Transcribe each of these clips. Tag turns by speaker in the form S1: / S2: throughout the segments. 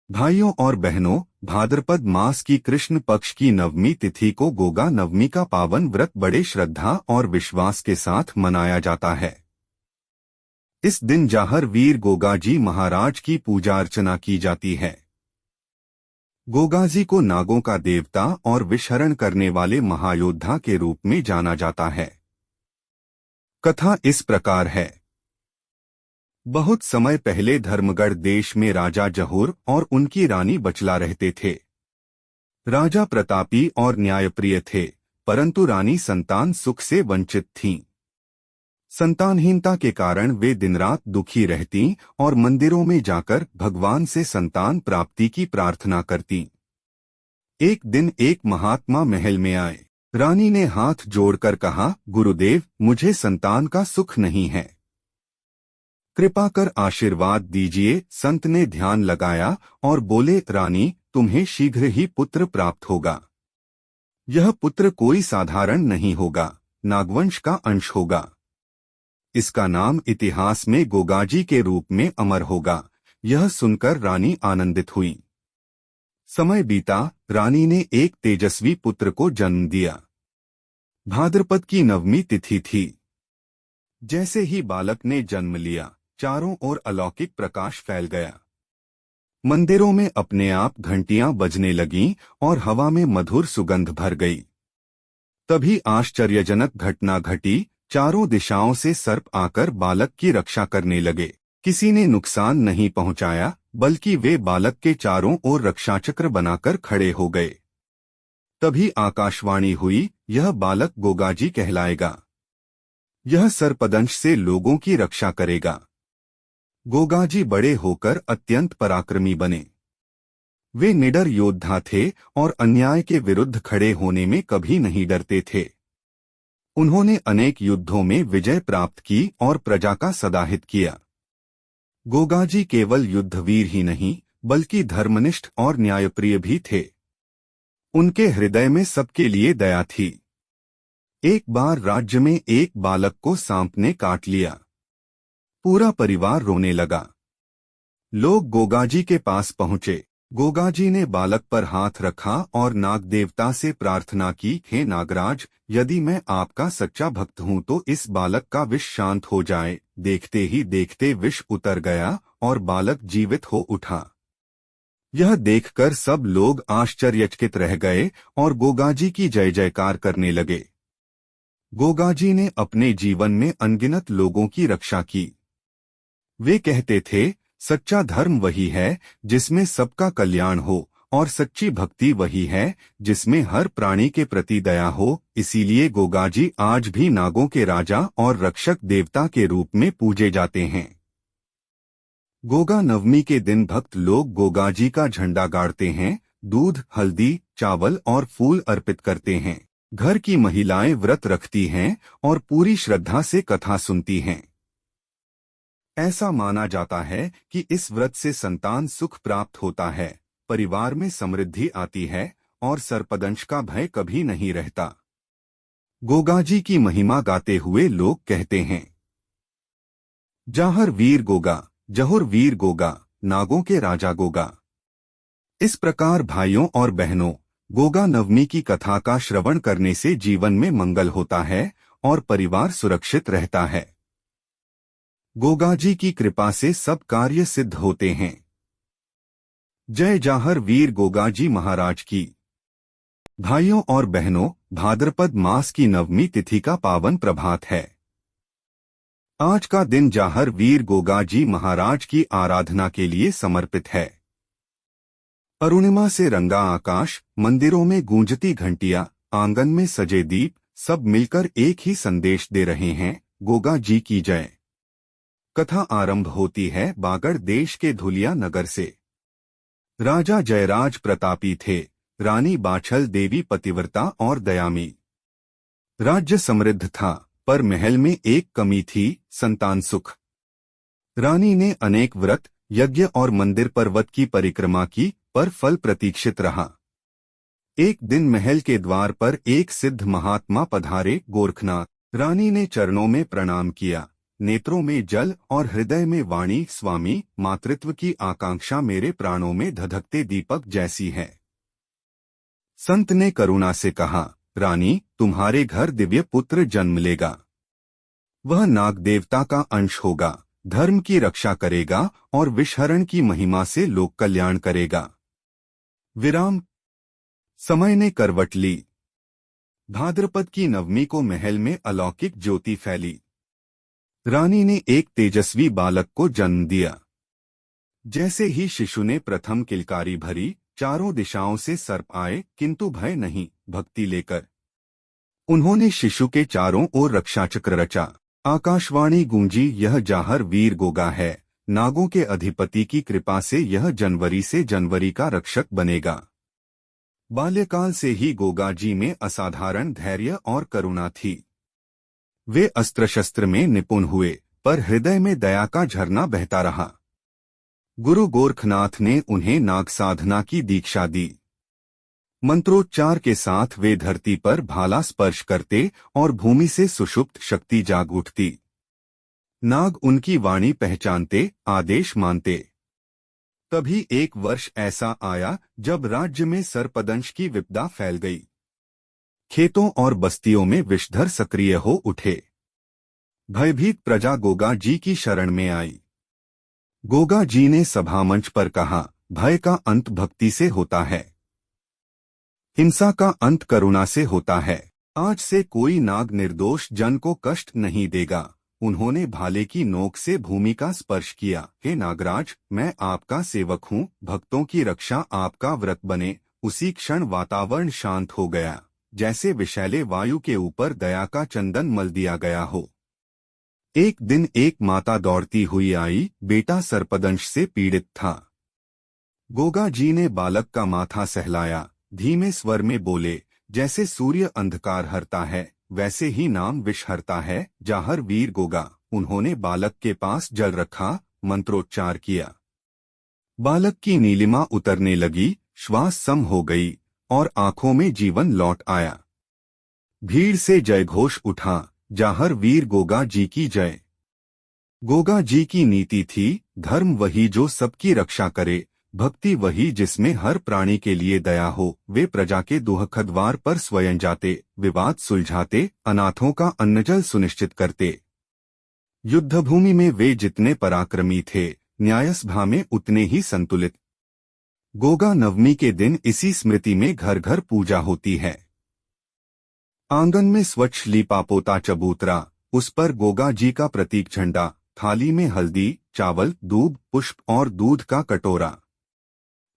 S1: भाइयों और बहनों, भाद्रपद मास की कृष्ण पक्ष की नवमी तिथि को गोगा नवमी का पावन व्रत बड़े श्रद्धा और विश्वास के साथ मनाया जाता है। इस दिन जाहर वीर गोगाजी महाराज की पूजा अर्चना की जाती है। गोगाजी को नागों का देवता और विषहरण करने वाले महायोद्धा के रूप में जाना जाता है। कथा इस प्रकार है। बहुत समय पहले धर्मगढ़ देश में राजा जहुर और उनकी रानी बचला रहते थे। राजा प्रतापी और न्यायप्रिय थे, परंतु रानी संतान सुख से वंचित थीं। संतानहीनता के कारण वे दिन रात दुखी रहती और मंदिरों में जाकर भगवान से संतान प्राप्ति की प्रार्थना करती। एक दिन एक महात्मा महल में आए। रानी ने हाथ जोड़कर कहा, गुरुदेव, मुझे संतान का सुख नहीं है, कृपा कर आशीर्वाद दीजिए। संत ने ध्यान लगाया और बोले, रानी, तुम्हें शीघ्र ही पुत्र प्राप्त होगा। यह पुत्र कोई साधारण नहीं होगा, नागवंश का अंश होगा। इसका नाम इतिहास में गोगाजी के रूप में अमर होगा। यह सुनकर रानी आनंदित हुई। समय बीता, रानी ने एक तेजस्वी पुत्र को जन्म दिया। भाद्रपद की नवमी तिथि थी। जैसे ही बालक ने जन्म लिया, चारों ओर अलौकिक प्रकाश फैल गया। मंदिरों में अपने आप घंटियां बजने लगीं और हवा में मधुर सुगंध भर गई। तभी आश्चर्यजनक घटना घटी। चारों दिशाओं से सर्प आकर बालक की रक्षा करने लगे। किसी ने नुकसान नहीं पहुंचाया, बल्कि वे बालक के चारों ओर रक्षाचक्र बनाकर खड़े हो गए। तभी आकाशवाणी हुई, यह बालक गोगाजी कहलाएगा। यह सर्पदंश से लोगों की रक्षा करेगा। गोगाजी बड़े होकर अत्यंत पराक्रमी बने। वे निडर योद्धा थे और अन्याय के विरुद्ध खड़े होने में कभी नहीं डरते थे। उन्होंने अनेक युद्धों में विजय प्राप्त की और प्रजा का सदाहित किया। गोगाजी केवल युद्धवीर ही नहीं, बल्कि धर्मनिष्ठ और न्यायप्रिय भी थे। उनके हृदय में सबके लिए दया थी। एक बार राज्य में एक बालक को सांप ने काट लिया। पूरा परिवार रोने लगा। लोग गोगाजी के पास पहुंचे। गोगाजी ने बालक पर हाथ रखा और नाग देवता से प्रार्थना की, हे नागराज, यदि मैं आपका सच्चा भक्त हूं तो इस बालक का विष शांत हो जाए। देखते ही देखते विष उतर गया और बालक जीवित हो उठा। यह देखकर सब लोग आश्चर्यचकित रह गए और गोगाजी की जय जयकार करने लगे। गोगाजी ने अपने जीवन में अनगिनत लोगों की रक्षा की। वे कहते थे, सच्चा धर्म वही है जिसमें सबका कल्याण हो, और सच्ची भक्ति वही है जिसमें हर प्राणी के प्रति दया हो। इसीलिए गोगाजी आज भी नागों के राजा और रक्षक देवता के रूप में पूजे जाते हैं। गोगा नवमी के दिन भक्त लोग गोगाजी का झंडा गाड़ते हैं, दूध, हल्दी, चावल और फूल अर्पित करते हैं। घर की महिलाएं व्रत रखती हैं और पूरी श्रद्धा से कथा सुनती हैं। ऐसा माना जाता है कि इस व्रत से संतान सुख प्राप्त होता है, परिवार में समृद्धि आती है और सर्पदंश का भय कभी नहीं रहता। गोगाजी की महिमा गाते हुए लोग कहते हैं, जाहर वीर गोगा, जहुर वीर गोगा, नागों के राजा गोगा। इस प्रकार भाइयों और बहनों, गोगा नवमी की कथा का श्रवण करने से जीवन में मंगल होता है और परिवार सुरक्षित रहता है। गोगाजी की कृपा से सब कार्य सिद्ध होते हैं। जय जाहर वीर गोगाजी महाराज की। भाइयों और बहनों, भाद्रपद मास की नवमी तिथि का पावन प्रभात है। आज का दिन जाहर वीर गोगाजी महाराज की आराधना के लिए समर्पित है। अरुणिमा से रंगा आकाश, मंदिरों में गूंजती घंटियां, आंगन में सजे दीप, सब मिलकर एक ही संदेश दे रहे हैं, गोगाजी की जय। कथा आरंभ होती है बागड़ देश के धुलिया नगर से। राजा जयराज प्रतापी थे, रानी बाछल देवी पतिव्रता और दयामी। राज्य समृद्ध था, पर महल में एक कमी थी, संतान सुख। रानी ने अनेक व्रत, यज्ञ और मंदिर पर्वत की परिक्रमा की, पर फल प्रतीक्षित रहा। एक दिन महल के द्वार पर एक सिद्ध महात्मा पधारे। गोरखनाथ। रानी ने चरणों में प्रणाम किया। नेत्रों में जल और हृदय में वाणी। स्वामी, मातृत्व की आकांक्षा मेरे प्राणों में धधकते दीपक जैसी है। संत ने करुणा से कहा, रानी, तुम्हारे घर दिव्य पुत्र जन्म लेगा। वह नाग देवता का अंश होगा, धर्म की रक्षा करेगा और विषहरण की महिमा से लोक कल्याण करेगा। विराम। समय ने करवट ली। भाद्रपद की नवमी को महल में अलौकिक ज्योति फैली। रानी ने एक तेजस्वी बालक को जन्म दिया। जैसे ही शिशु ने प्रथम किलकारी भरी, चारों दिशाओं से सर्प आए, किंतु भय नहीं, भक्ति लेकर। उन्होंने शिशु के चारों ओर रक्षाचक्र रचा। आकाशवाणी गूंजी, यह जाहर वीर गोगा है। नागों के अधिपति की कृपा से यह जनवरी से जनवरी का रक्षक बनेगा। बाल्यकाल से ही गोगा जी में असाधारण धैर्य और करुणा थी। वे अस्त्र शस्त्र में निपुण हुए, पर हृदय में दया का झरना बहता रहा। गुरु गोरखनाथ ने उन्हें नाग साधना की दीक्षा दी। मंत्रोच्चार के साथ वे धरती पर भाला स्पर्श करते और भूमि से सुषुप्त शक्ति जाग उठती। नाग उनकी वाणी पहचानते, आदेश मानते। तभी एक वर्ष ऐसा आया जब राज्य में सर्पदंश की विपदा फैल गई। खेतों और बस्तियों में विषधर सक्रिय हो उठे। भयभीत प्रजा गोगा जी की शरण में आई। गोगा जी ने सभामंच पर कहा, भय का अंत भक्ति से होता है, हिंसा का अंत करुणा से होता है। आज से कोई नाग निर्दोष जन को कष्ट नहीं देगा। उन्होंने भाले की नोक से भूमि का स्पर्श किया। हे नागराज, मैं आपका सेवक हूँ, भक्तों की रक्षा आपका व्रत बने। उसी क्षण वातावरण शांत हो गया, जैसे विषैले वायु के ऊपर दया का चंदन मल दिया गया हो। एक दिन एक माता दौड़ती हुई आई, बेटा सर्पदंश से पीड़ित था। गोगा जी ने बालक का माथा सहलाया, धीमे स्वर में बोले, जैसे सूर्य अंधकार हरता है, वैसे ही नाम विष हरता है, जाहर वीर गोगा। उन्होंने बालक के पास जल रखा, मंत्रोच्चार किया। बालक की नीलिमा उतरने लगी, श्वास सम हो गई और आंखों में जीवन लौट आया। भीड़ से जयघोष उठा, जाहर वीर गोगा जी की जय। गोगा जी की नीति थी, धर्म वही जो सबकी रक्षा करे, भक्ति वही जिसमें हर प्राणी के लिए दया हो। वे प्रजा के दुखद्वार पर स्वयं जाते, विवाद सुलझाते, अनाथों का अन्नजल सुनिश्चित करते। युद्धभूमि में वे जितने पराक्रमी थे, न्यायसभा में उतने ही संतुलित। गोगा नवमी के दिन इसी स्मृति में घर घर पूजा होती है। आंगन में स्वच्छ लीपापोता चबूतरा, उस पर गोगा जी का प्रतीक झंडा, थाली में हल्दी, चावल, दूब, पुष्प और दूध का कटोरा।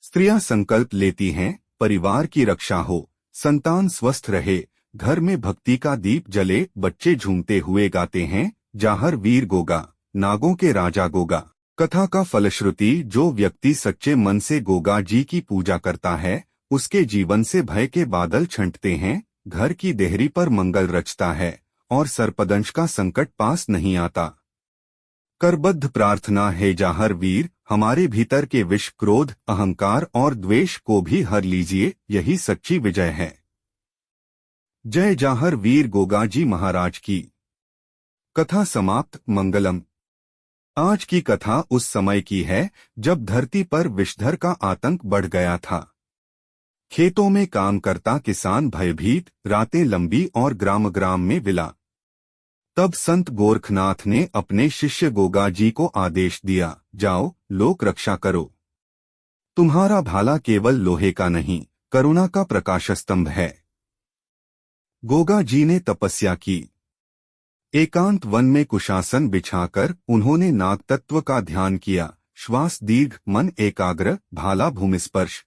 S1: स्त्रियां संकल्प लेती हैं, परिवार की रक्षा हो, संतान स्वस्थ रहे, घर में भक्ति का दीप जले, बच्चे झूमते हुए गाते हैं, जाहर वीर गोगा, नागों के राजा गोगा। कथा का फलश्रुति, जो व्यक्ति सच्चे मन से गोगा जी की पूजा करता है, उसके जीवन से भय के बादल छंटते हैं, घर की देहरी पर मंगल रचता है और सर्पदंश का संकट पास नहीं आता। करबद्ध प्रार्थना है, जाहर वीर, हमारे भीतर के विष, क्रोध, अहंकार और द्वेष को भी हर लीजिए, यही सच्ची विजय है। जय जाहर वीर गोगा जी महाराज की। कथा समाप्त। मंगलम। आज की कथा उस समय की है जब धरती पर विषधर का आतंक बढ़ गया था। खेतों में काम करता किसान भयभीत, रातें लंबी और ग्राम ग्राम में विला। तब संत गोरखनाथ ने अपने शिष्य गोगा जी को आदेश दिया, जाओ, लोक रक्षा करो। तुम्हारा भाला केवल लोहे का नहीं, करुणा का प्रकाश स्तंभ है। गोगा जी ने तपस्या की। एकांत वन में कुशासन बिछाकर उन्होंने नाग तत्व का ध्यान किया। श्वास दीर्घ, मन एकाग्र, भाला भूमिस्पर्श।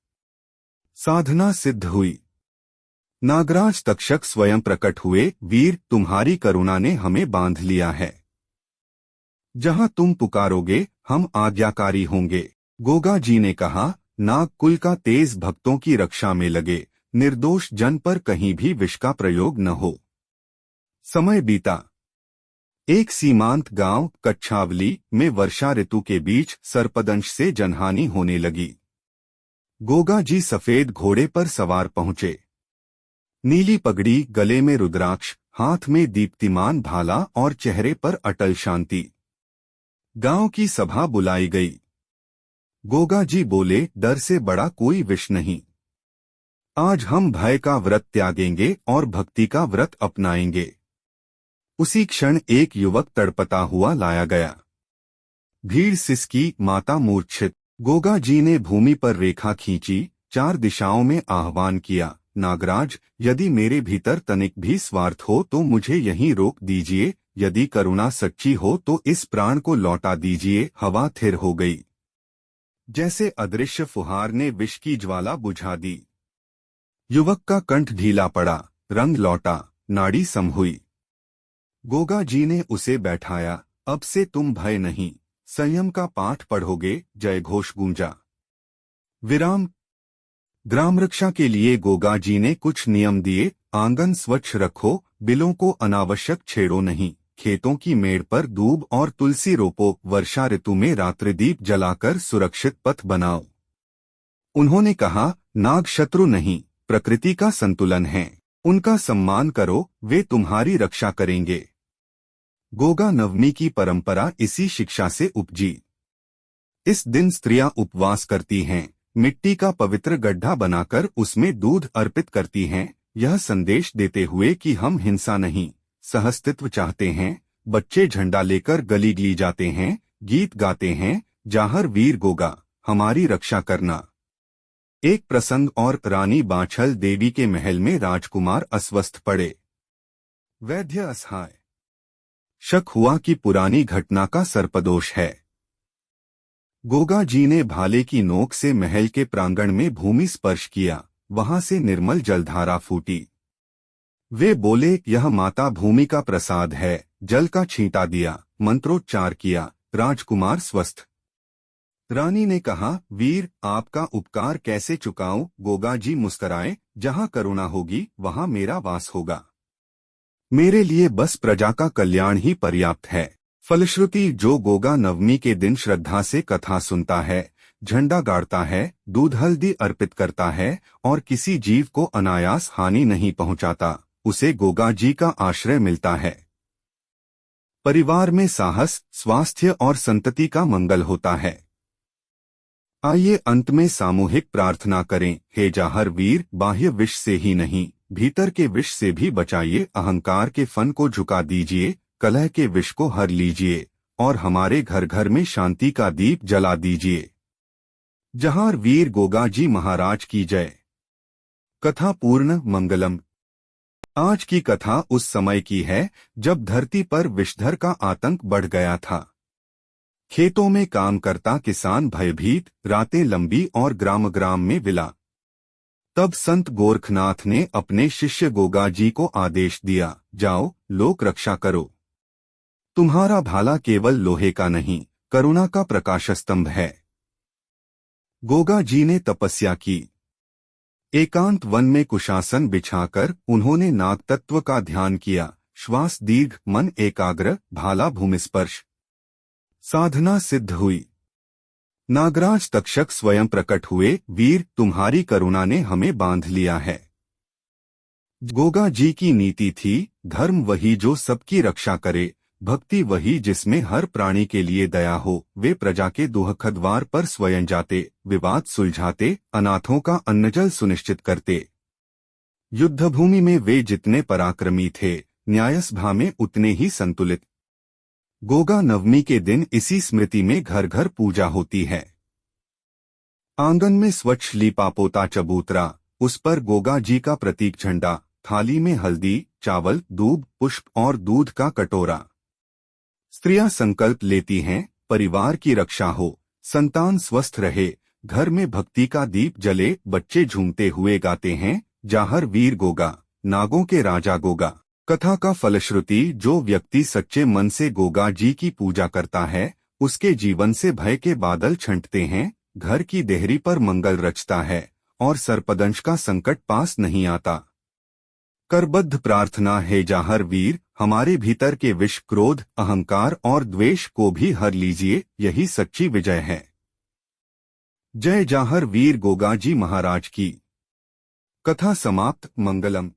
S1: साधना सिद्ध हुई। नागराज तक्षक स्वयं प्रकट हुए, वीर, तुम्हारी करुणा ने हमें बांध लिया है। जहां तुम पुकारोगे, हम आज्ञाकारी होंगे। गोगा जी ने कहा, नाग कुल का तेज भक्तों की रक्षा में लगे, निर्दोष जन पर कहीं भी विष का प्रयोग न हो। समय बीता। एक सीमांत गांव कच्छावली में वर्षा ऋतु के बीच सर्पदंश से जनहानि होने लगी। गोगा जी सफेद घोड़े पर सवार पहुंचे। नीली पगड़ी, गले में रुद्राक्ष, हाथ में दीप्तिमान भाला और चेहरे पर अटल शांति। गांव की सभा बुलाई गई। गोगा जी बोले, डर से बड़ा कोई विष नहीं। आज हम भय का व्रत त्यागेंगे और भक्ति का व्रत अपनाएंगे। उसी क्षण एक युवक तड़पता हुआ लाया गया। भीड़ सिसकी, माता मूर्छित। गोगा जी ने भूमि पर रेखा खींची, 4 दिशाओं में आह्वान किया, नागराज, यदि मेरे भीतर तनिक भी स्वार्थ हो तो मुझे यहीं रोक दीजिए, यदि करुणा सच्ची हो तो इस प्राण को लौटा दीजिए। हवा थिर हो गई, जैसे अदृश्य फुहार ने विष की ज्वाला बुझा दी। युवक का कंठ ढीला पड़ा, रंग लौटा, नाड़ी सम हुई। गोगा जी ने उसे बैठाया। अब से तुम भय नहीं, संयम का पाठ पढ़ोगे। जय घोष गूंजा। विराम। ग्राम रक्षा के लिए गोगा जी ने कुछ नियम दिए। आंगन स्वच्छ रखो, बिलों को अनावश्यक छेड़ो नहीं, खेतों की मेड़ पर दूब और तुलसी रोपो, वर्षा ऋतु में रात्रिदीप जलाकर सुरक्षित पथ बनाओ। उन्होंने कहा, नाग शत्रु नहीं, प्रकृति का संतुलन है, उनका सम्मान करो, वे तुम्हारी रक्षा करेंगे। गोगा नवमी की परंपरा इसी शिक्षा से उपजी। इस दिन स्त्रियां उपवास करती हैं, मिट्टी का पवित्र गड्ढा बनाकर उसमें दूध अर्पित करती हैं, यह संदेश देते हुए कि हम हिंसा नहीं, सहअस्तित्व चाहते हैं। बच्चे झंडा लेकर गली गली जाते हैं, गीत गाते हैं, जाहर वीर गोगा, हमारी रक्षा करना। एक प्रसंग और रानी बाछल देवी के महल में राजकुमार अस्वस्थ पड़े। वैद्य असहाय। शक हुआ कि पुरानी घटना का सर्पदोष है। गोगा जी ने भाले की नोक से महल के प्रांगण में भूमि स्पर्श किया, वहां से निर्मल जलधारा फूटी। वे बोले, यह माता भूमि का प्रसाद है। जल का छींटा दिया, मंत्रोच्चार किया, राजकुमार स्वस्थ। रानी ने कहा, वीर, आपका उपकार कैसे चुकाऊं? गोगा जी मुस्कराए, जहां करुणा होगी वहां मेरा वास होगा। मेरे लिए बस प्रजा का कल्याण ही पर्याप्त है। फलश्रुति, जो गोगा नवमी के दिन श्रद्धा से कथा सुनता है, झंडा गाड़ता है, दूध हल्दी अर्पित करता है और किसी जीव को अनायास हानि नहीं पहुंचाता, उसे गोगा जी का आश्रय मिलता है। परिवार में साहस, स्वास्थ्य और संतति का मंगल होता है। आइए अंत में सामूहिक प्रार्थना करें। हे जाहर वीर, बाह्य विष से ही नहीं, भीतर के विष से भी बचाइए। अहंकार के फन को झुका दीजिए, कलह के विष को हर लीजिए और हमारे घर घर में शांति का दीप जला दीजिए। जाहर वीर गोगा जी महाराज की जय। कथा पूर्ण मंगलम। आज की कथा उस समय की है जब धरती पर विषधर का आतंक बढ़ गया था। खेतों में काम करता किसान भयभीत, रातें लंबी और ग्राम ग्राम में विला। तब संत गोरखनाथ ने अपने शिष्य गोगा जी को आदेश दिया, जाओ, लोक रक्षा करो। तुम्हारा भाला केवल लोहे का नहीं, करुणा का प्रकाश स्तंभ है। गोगा जी ने तपस्या की। एकांत वन में कुशासन बिछाकर उन्होंने नाग तत्व का ध्यान किया। श्वास दीर्घ, मन एकाग्र, भाला भूमिस्पर्श। साधना सिद्ध हुई। नागराज तक्षक स्वयं प्रकट हुए, वीर, तुम्हारी करुणा ने हमें बांध लिया है। गोगा जी की नीति थी, धर्म वही जो सबकी रक्षा करे, भक्ति वही जिसमें हर प्राणी के लिए दया हो। वे प्रजा के दुखद्वार पर स्वयं जाते, विवाद सुलझाते, अनाथों का अन्नजल सुनिश्चित करते। युद्धभूमि में वे जितने पराक्रमी थे, न्यायसभा में उतने ही संतुलित। गोगा नवमी के दिन इसी स्मृति में घर घर पूजा होती है। आंगन में स्वच्छ लीपा पोता चबूतरा, उस पर गोगा जी का प्रतीक झंडा, थाली में हल्दी, चावल, दूब, पुष्प और दूध का कटोरा। स्त्रियां संकल्प लेती हैं, परिवार की रक्षा हो, संतान स्वस्थ रहे, घर में भक्ति का दीप जले। बच्चे झूमते हुए गाते हैं, जाहर वीर गोगा, नागों के राजा गोगा। कथा का फलश्रुति, जो व्यक्ति सच्चे मन से गोगा जी की पूजा करता है, उसके जीवन से भय के बादल छंटते हैं, घर की देहरी पर मंगल रचता है और सर्पदंश का संकट पास नहीं आता। करबद्ध प्रार्थना है, जाहर वीर, हमारे भीतर के विष, क्रोध, अहंकार और द्वेष को भी हर लीजिए, यही सच्ची विजय है। जय जाहर वीर गोगा जी महाराज की। कथा समाप्त। मंगलम।